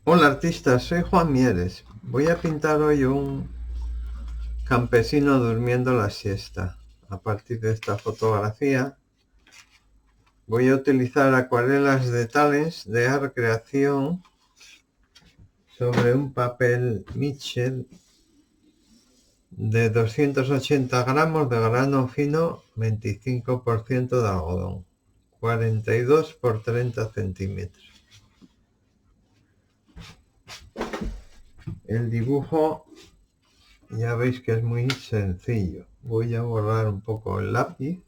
Hola artista, soy Juan Mieres. Voy a pintar hoy un campesino durmiendo la siesta. A partir de esta fotografía voy a utilizar acuarelas de Tales de Art Creación sobre un papel Mitchell de 280 gramos de grano fino, 25% de algodón, 42 por 30 centímetros. El dibujo ya veis que es muy sencillo. Voy a borrar un poco el lápiz.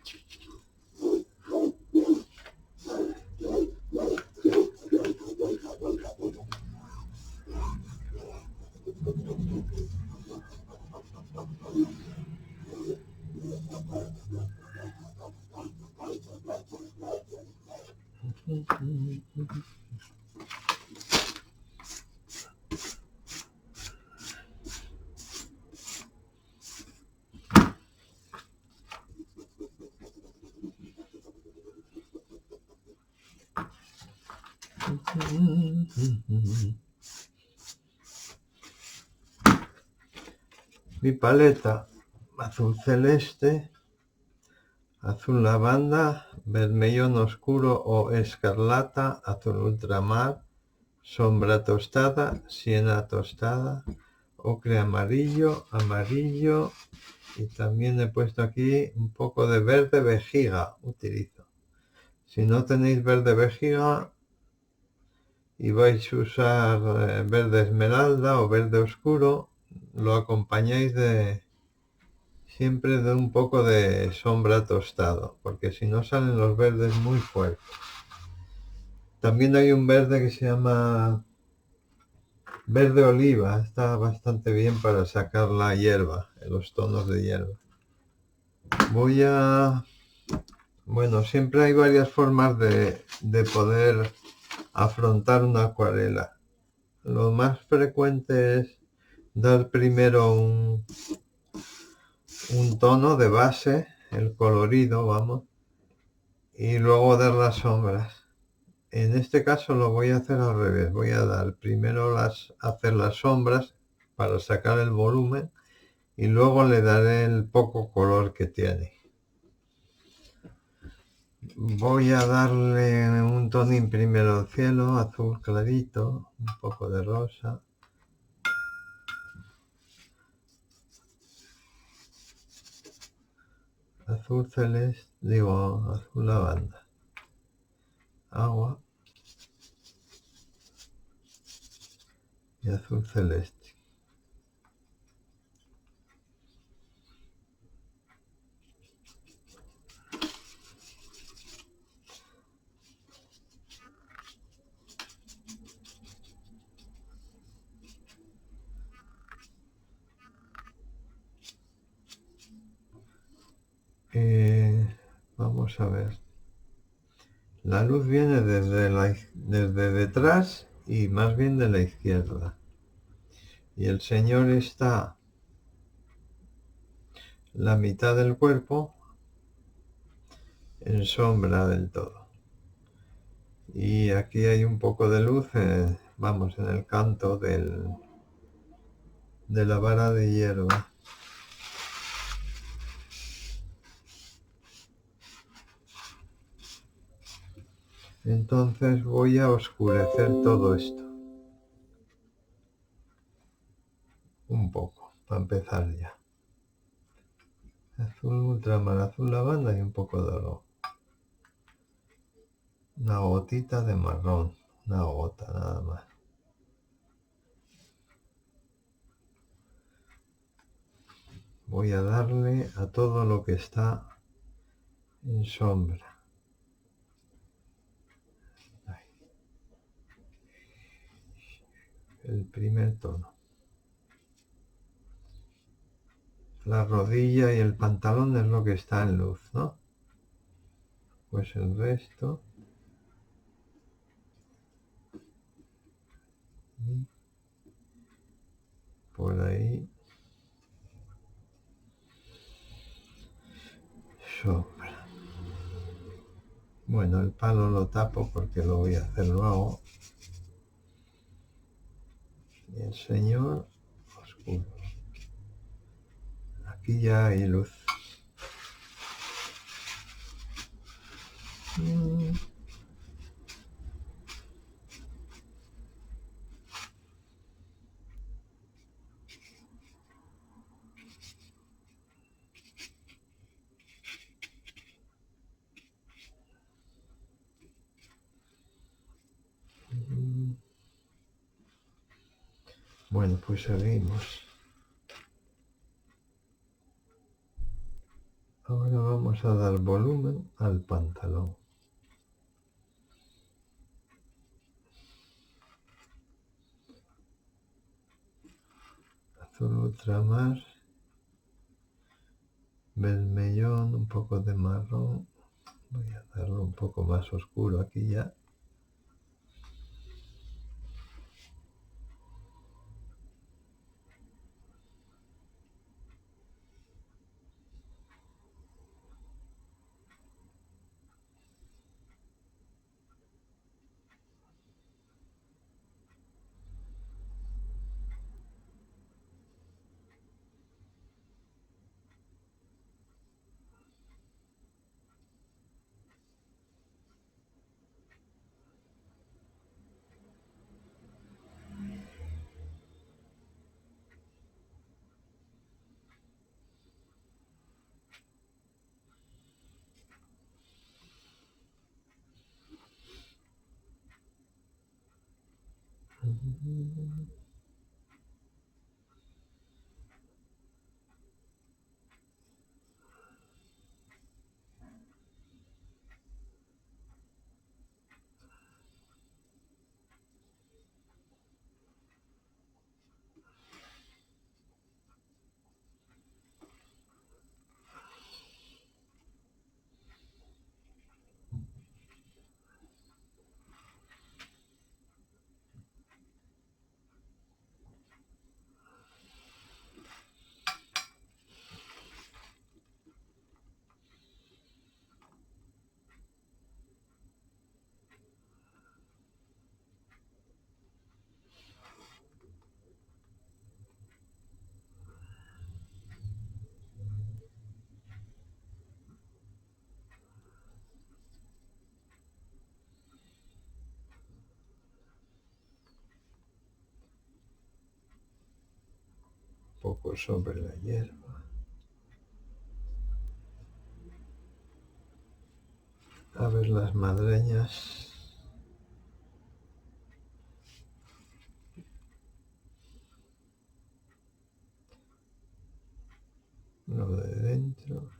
Mi paleta azul celeste, azul lavanda, vermellón oscuro o escarlata, azul ultramar, sombra tostada, siena tostada, ocre amarillo, amarillo, y también he puesto aquí un poco de verde vejiga, utilizo. Si no tenéis verde vejiga y vais a usar verde esmeralda o verde oscuro, lo acompañáis siempre de un poco de sombra tostado, porque si no salen los verdes muy fuertes. También hay un verde que se llama verde oliva, está bastante bien para sacar la hierba, los tonos de hierba. Bueno, siempre hay varias formas de poder afrontar una acuarela. Lo más frecuente es dar primero un tono de base, el colorido, vamos, y luego dar las sombras. En este caso lo voy a hacer al revés. Voy a dar primero hacer las sombras para sacar el volumen y luego le daré el poco color que tiene. Voy a darle un tonín primero al cielo, azul clarito, un poco de rosa. Azul celeste, azul lavanda. Agua y azul celeste. Vamos a ver. La luz viene desde detrás y más bien de la izquierda. Y el señor está la mitad del cuerpo en sombra del todo. Y aquí hay un poco de luz, vamos, en el canto de la vara de hierba. Entonces voy a oscurecer todo esto. Un poco, para empezar ya. Azul ultramar, azul lavanda y un poco de oro. Una gotita de marrón, una gota nada más. Voy a darle a todo lo que está en sombra. El primer tono. La rodilla y el pantalón es lo que está en luz, ¿no? Pues el resto. Por ahí. Sombra. Bueno, el palo lo tapo porque lo voy a hacer luego. Señor oscuro. Aquí ya hay luz. Bueno, pues seguimos. Ahora vamos a dar volumen al pantalón. Azul ultramar, vermellón, un poco de marrón. Voy a darlo un poco más oscuro aquí ya. Poco sobre la hierba. A ver las madreñas. Lo de dentro.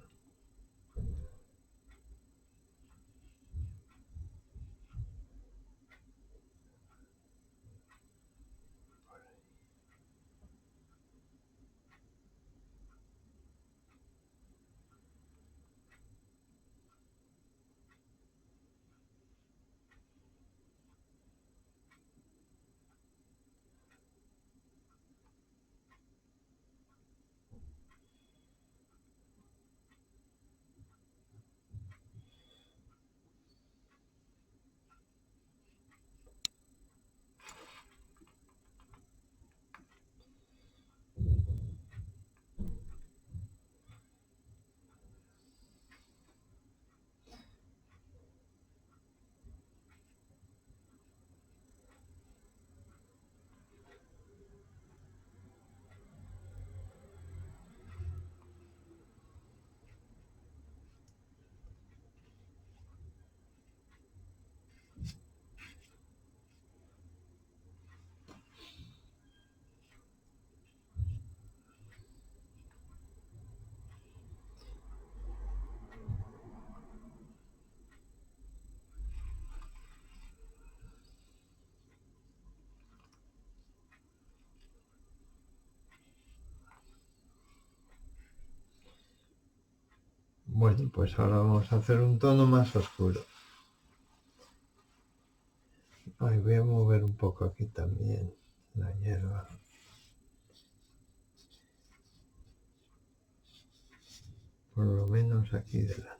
Bueno, pues ahora vamos a hacer un tono más oscuro. Ay, voy a mover un poco aquí también la hierba. Por lo menos aquí delante.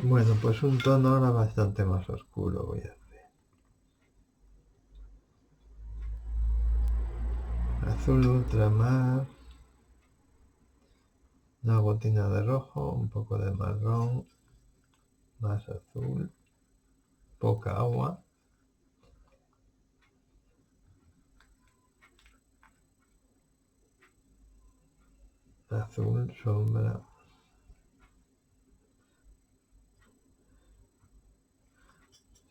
Bueno, pues un tono ahora bastante más oscuro voy a hacer. Azul ultramar, una gotina de rojo, un poco de marrón, más azul, poca agua. Azul, sombra.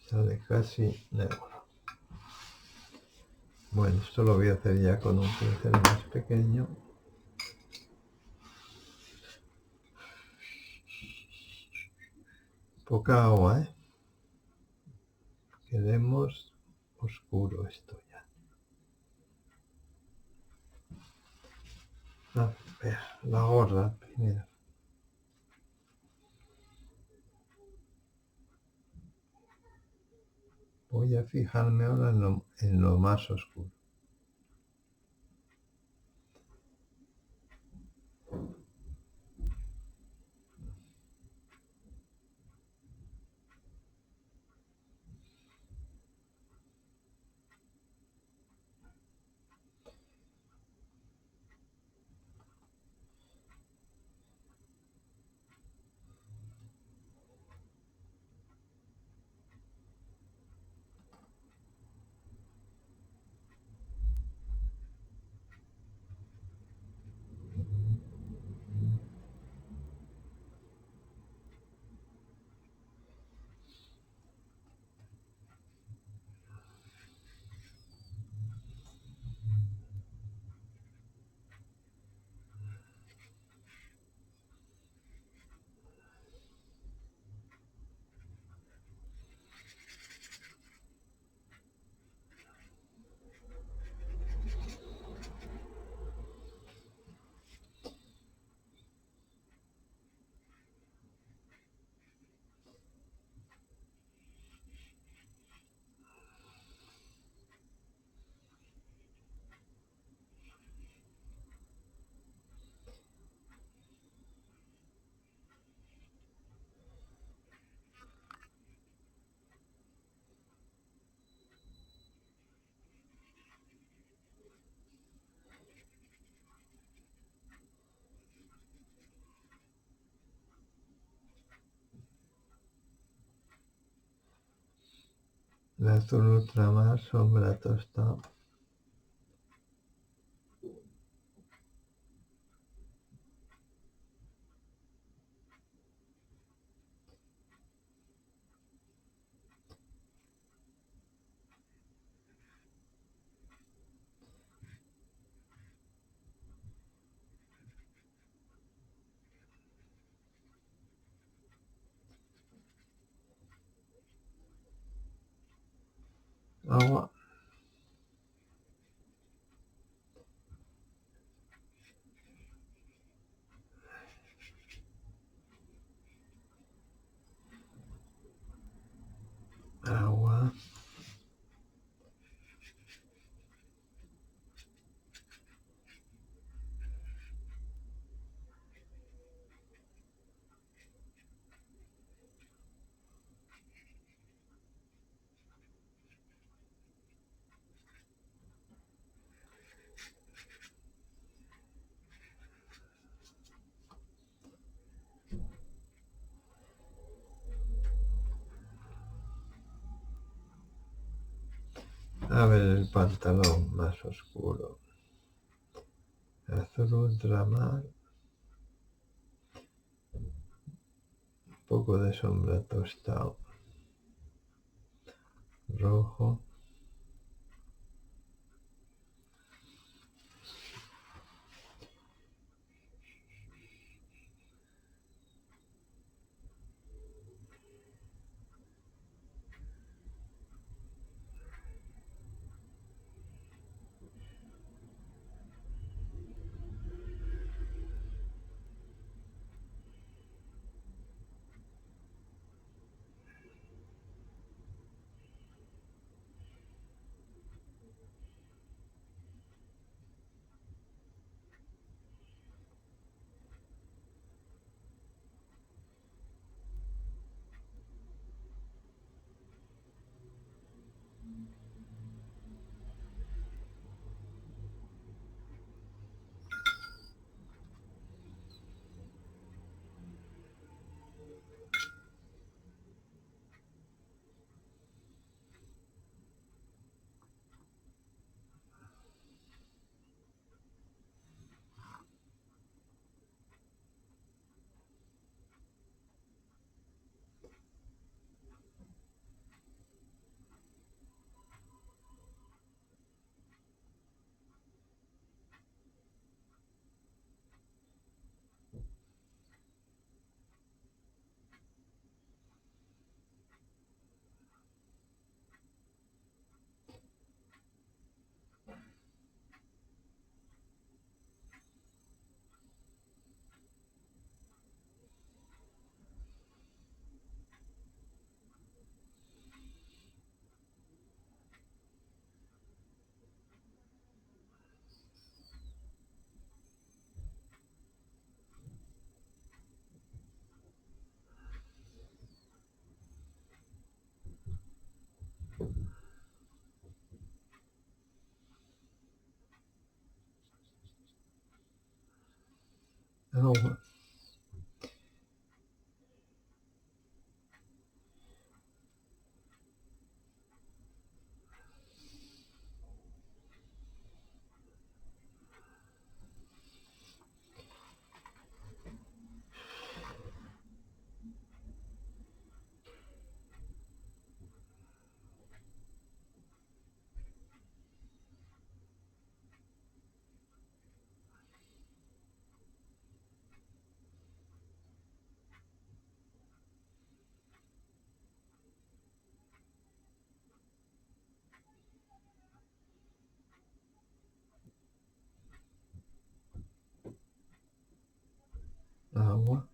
Sale casi negro. Bueno, esto lo voy a hacer ya con un pincel más pequeño. Poca agua, ¿eh? Queremos oscuro esto ya. Ah, vea, la gorra primero. Voy a fijarme ahora en lo más oscuro. El azul ultramar, sombra tostada. Agua. Agua. A ver el pantalón más oscuro. Azul ultramar. Un poco de sombra tostado. Rojo. agua, agua.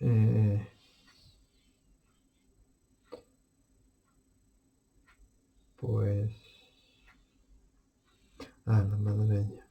Eh, pues, la madreña.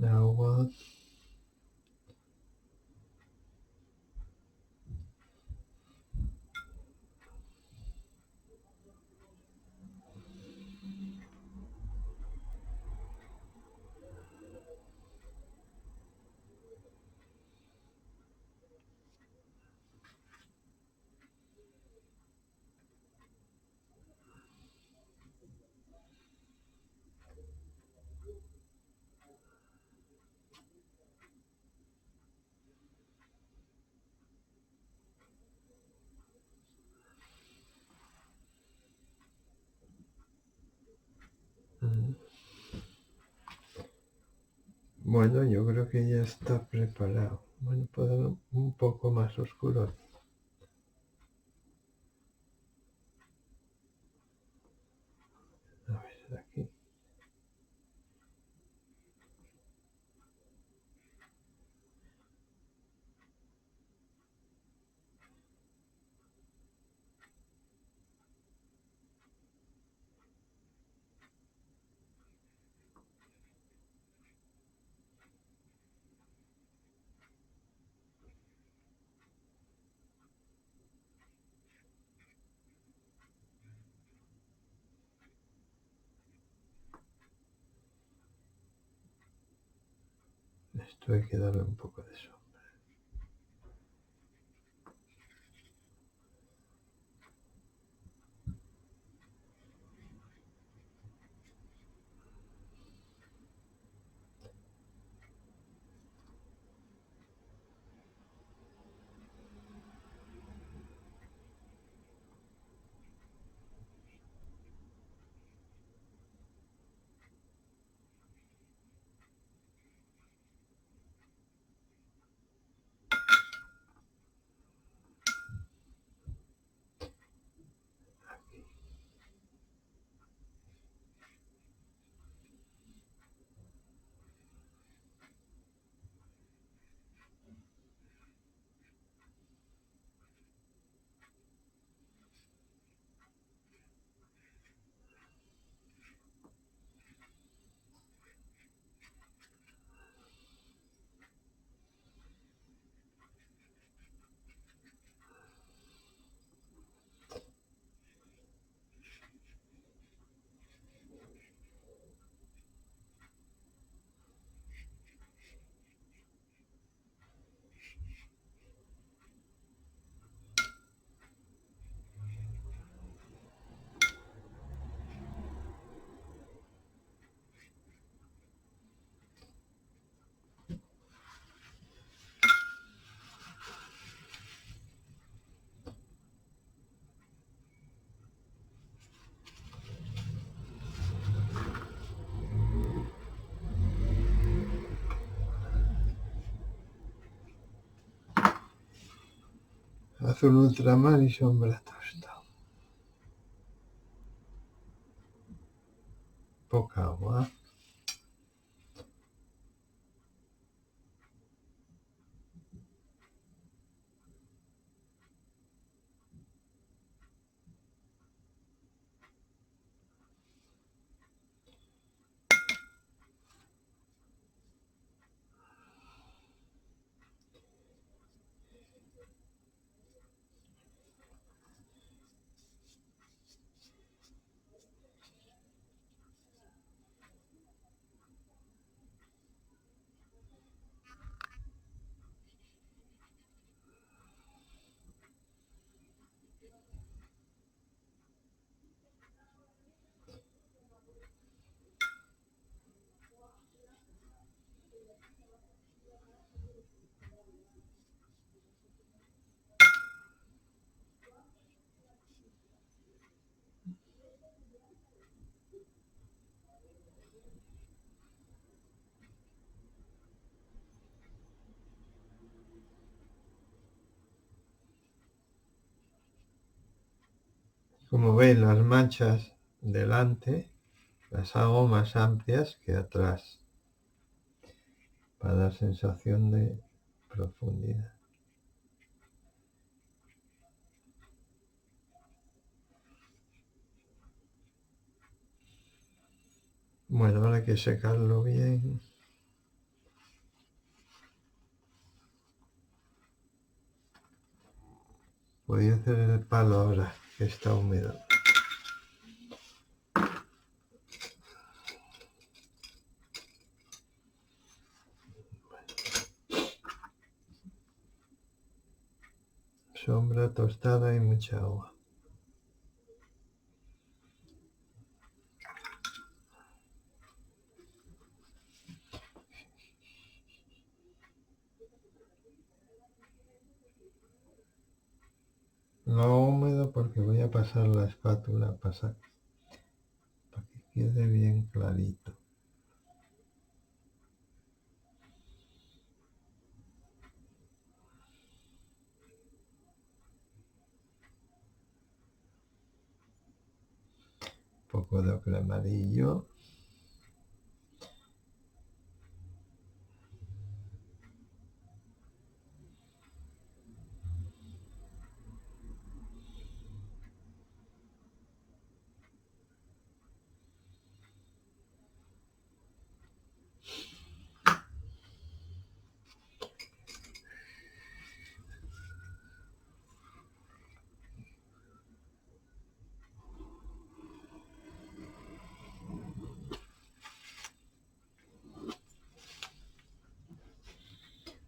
Agua. Bueno, yo creo que ya está preparado. Bueno, puedo un poco más oscuro. A ver, aquí. Esto hay que darle un poco de sombra. Azul ultramar y sombra tostado. Poca agua. Como veis, las manchas delante las hago más amplias que atrás para dar sensación de profundidad. Bueno, ahora hay que secarlo bien. Voy a hacer el palo ahora que está húmedo. Sombra tostada y mucha agua. Lo hago húmedo porque voy a pasar la espátula para que quede bien clarito. poco de ocre amarillo.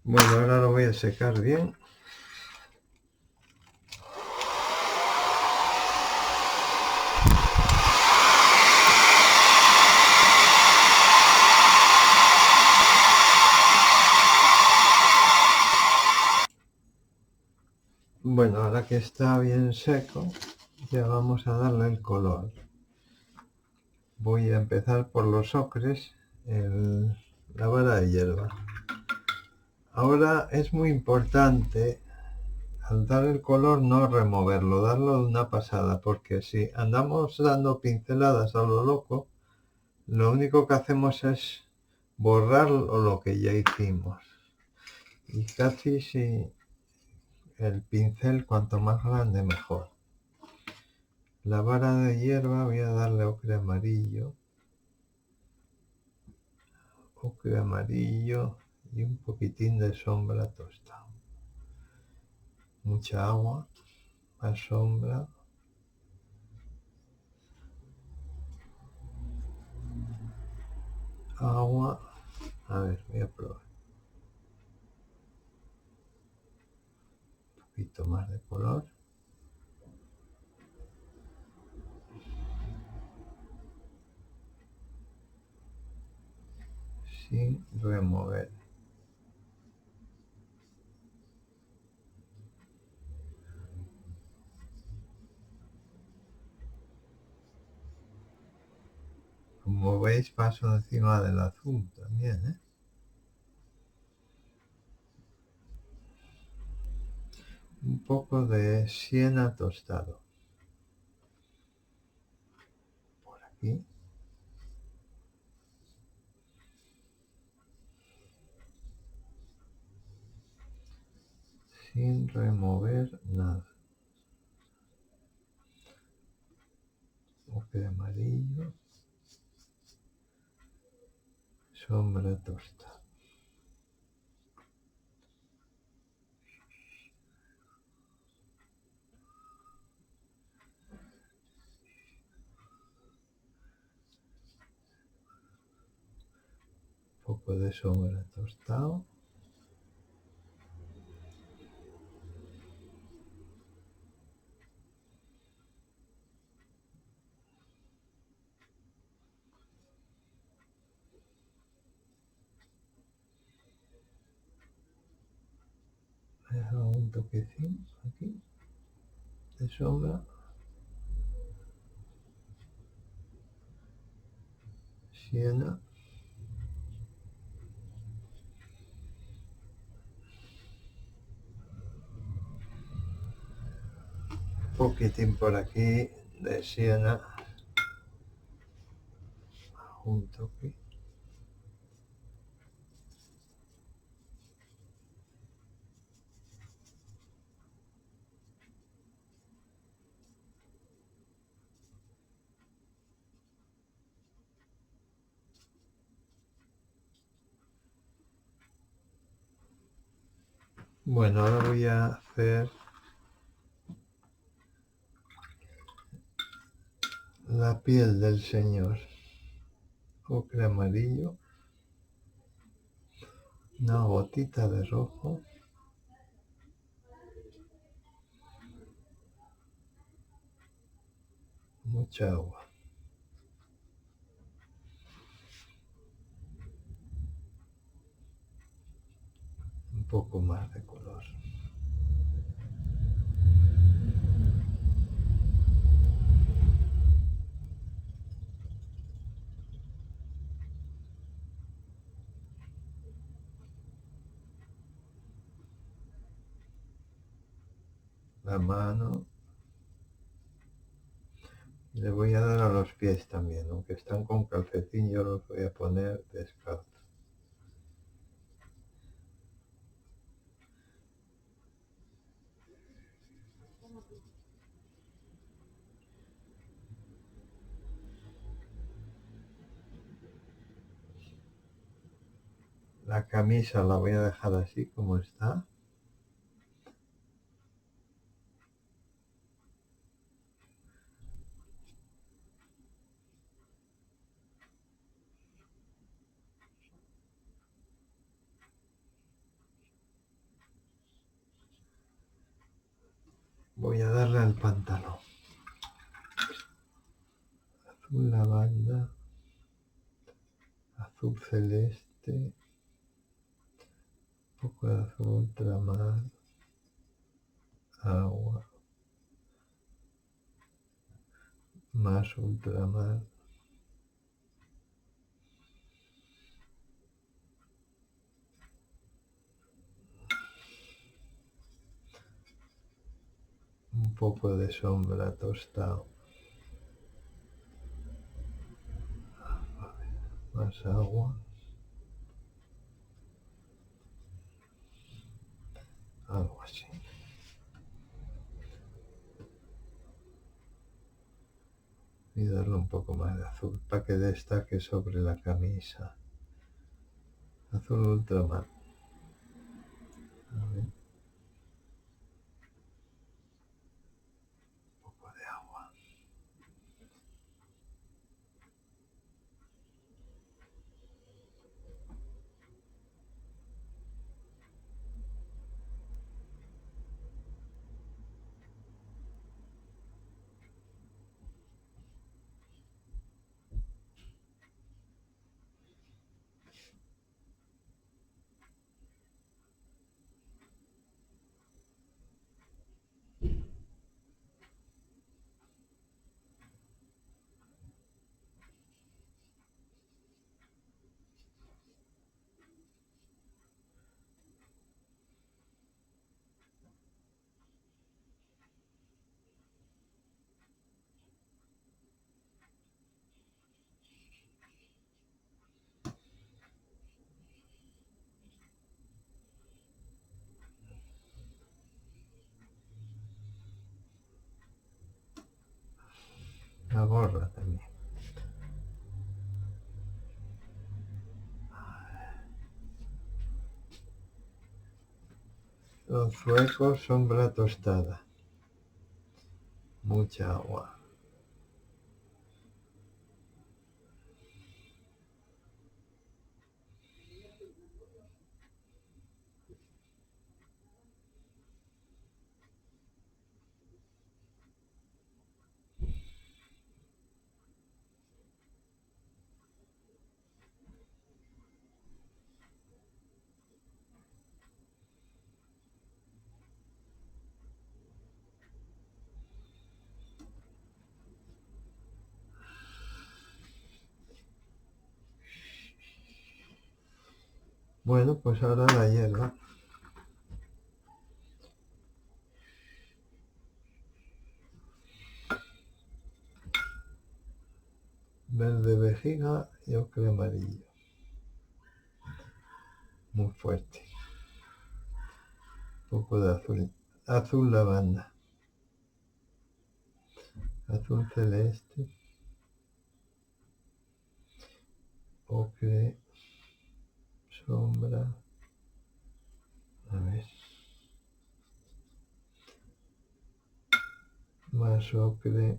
Bueno, ahora lo voy a secar bien. Bueno, ahora que está bien seco, ya vamos a darle el color. Voy a empezar por los ocres, la vara de hierba. Ahora es muy importante al dar el color no removerlo, darlo de una pasada, porque si andamos dando pinceladas a lo loco, lo único que hacemos es borrar lo que ya hicimos. Y casi si el pincel cuanto más grande mejor. La vara de hierba voy a darle ocre amarillo y un poquitín de sombra tostada. Mucha agua, más sombra. Agua. A ver, voy a probar. Un poquito más de color. Sin remover. Como veis, paso encima del azul también, ¿eh? Un poco de siena tostado. Por aquí. Sin remover nada. Ocre amarillo. Sombra tostada. Un poco de sombra tostado. He dejado un toquecín aquí de sombra. Siena. Un poquitín por aquí de siena. Un toque. Bueno, ahora voy a hacer la piel del señor. Ocre amarillo. Una gotita de rojo. Mucha agua. Un poco más de color. La mano. Le voy a dar a los pies también, aunque están con calcetín, yo los voy a poner descalzos. La camisa la voy a dejar así como está. Voy a darle al pantalón. Azul lavanda, azul celeste, un poco de azul ultramar, agua, más ultramar, un poco de sombra tostado, más agua, algo así. Y darle un poco más de azul para que destaque sobre la camisa. Azul ultramar. A ver, un poco de agua. La gorra también. Los suecos, sombra tostada. Mucha agua. Bueno, pues ahora la hierba. Verde vejiga y ocre amarillo. Muy fuerte. Un poco de azul. Azul lavanda. Azul celeste. Ocre. Sombra. A ver. Más ocre.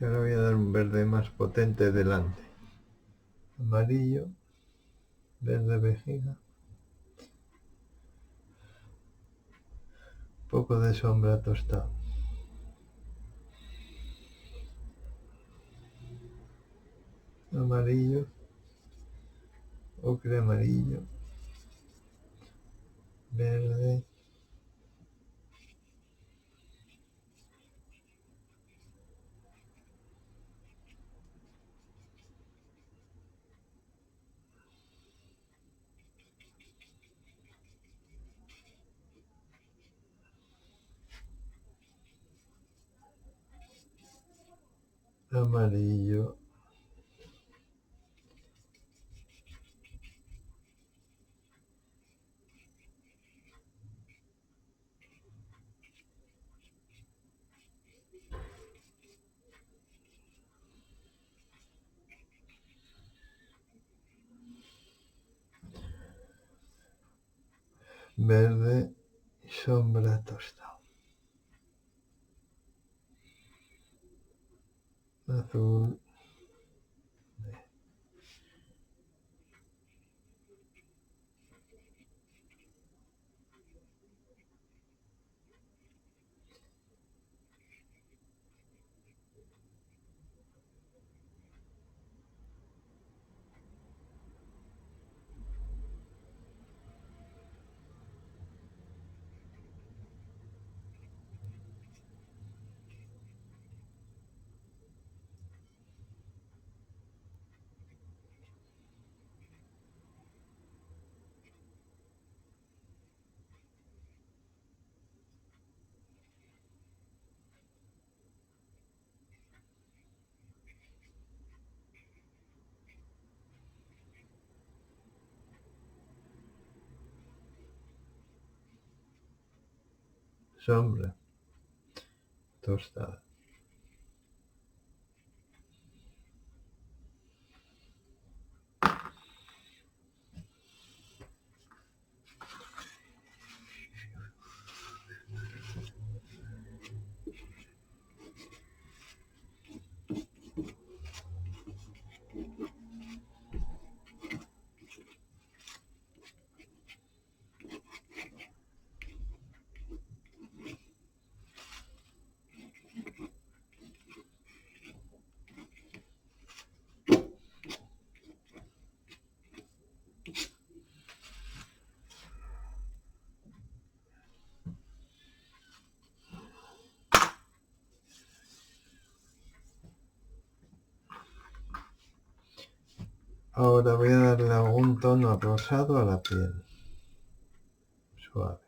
ahora voy a dar un verde más potente delante. Amarillo, verde vejiga, poco de sombra tostada. Amarillo, ocre amarillo, verde, amarillo, verde y sombra tostada. Azul, sombra tostada. Ahora voy a darle algún tono rosado a la piel, suave.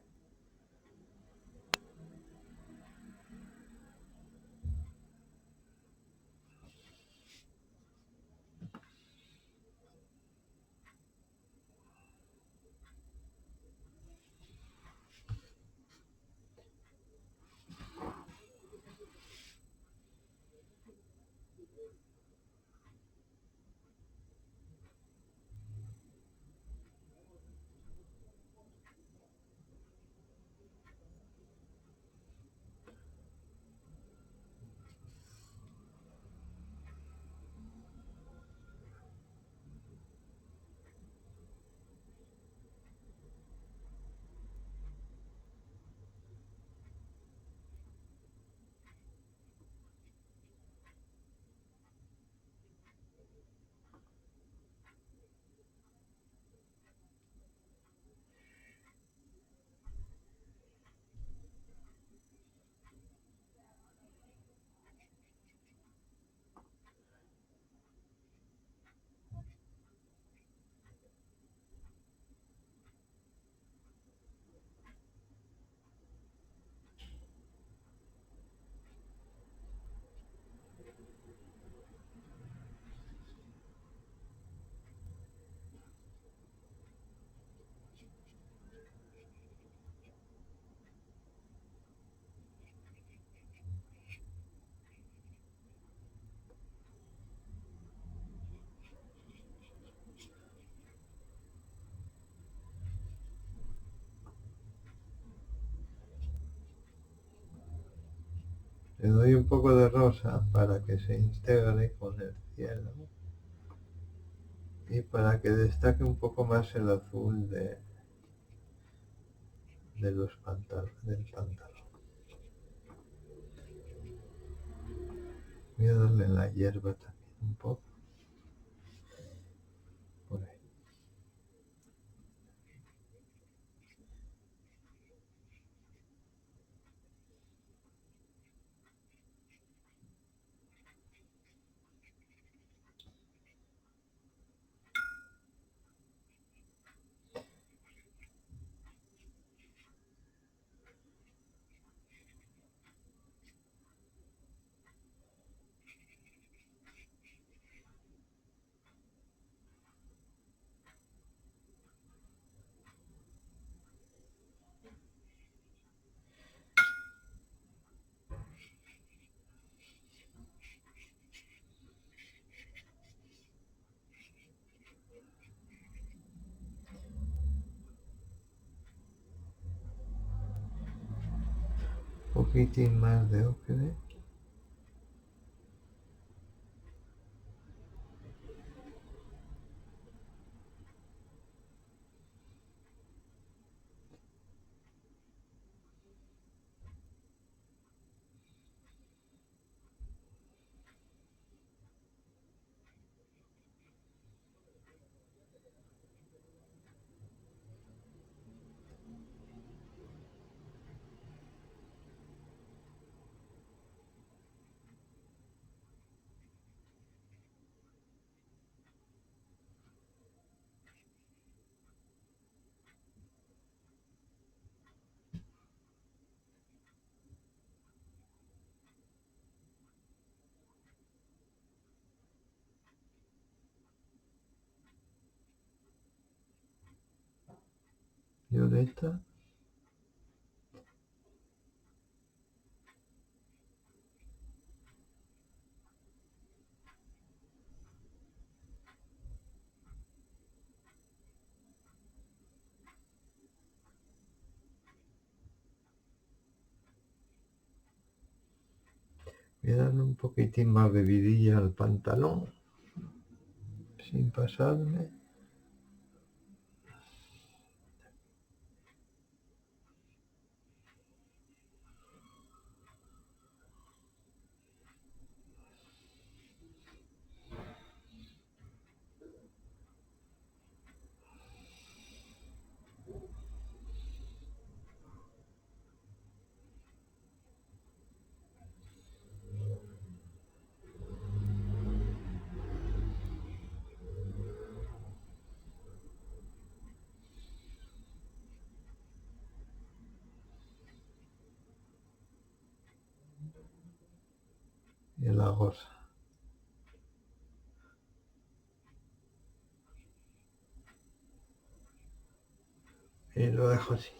Le doy un poco de rosa para que se integre con el cielo y para que destaque un poco más el azul de los del pantalón. Voy a darle en la hierba también un poco. Por ahí. Un poquitín más de ocre. Violeta. Voy a darle un poquitín más de vidilla al pantalón, sin pasarme. Y la gosa. Y lo dejo así.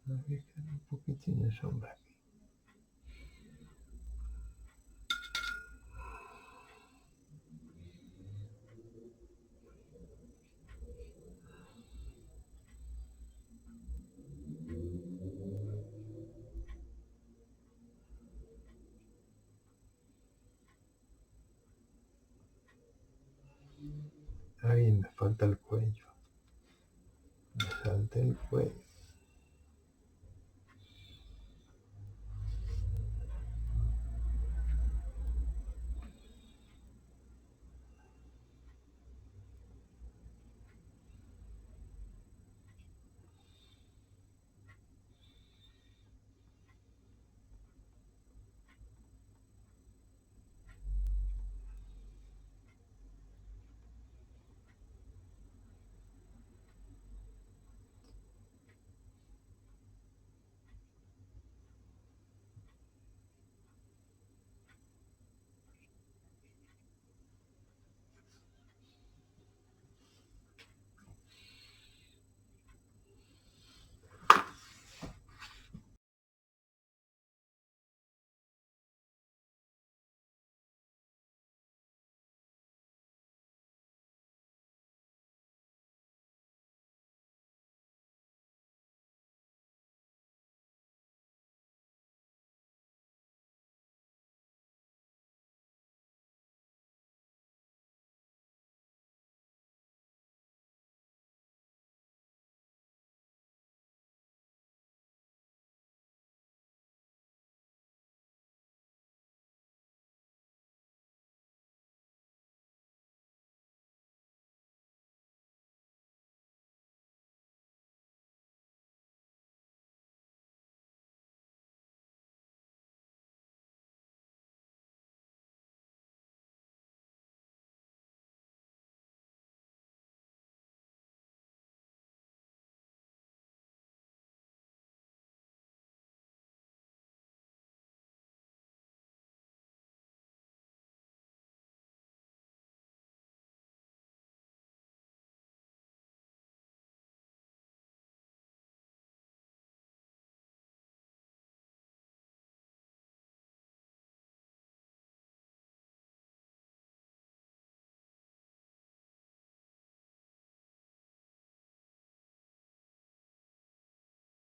Aquí queda un poquitín de sombra. Ahí me falta el cuello. Me salté el cuello.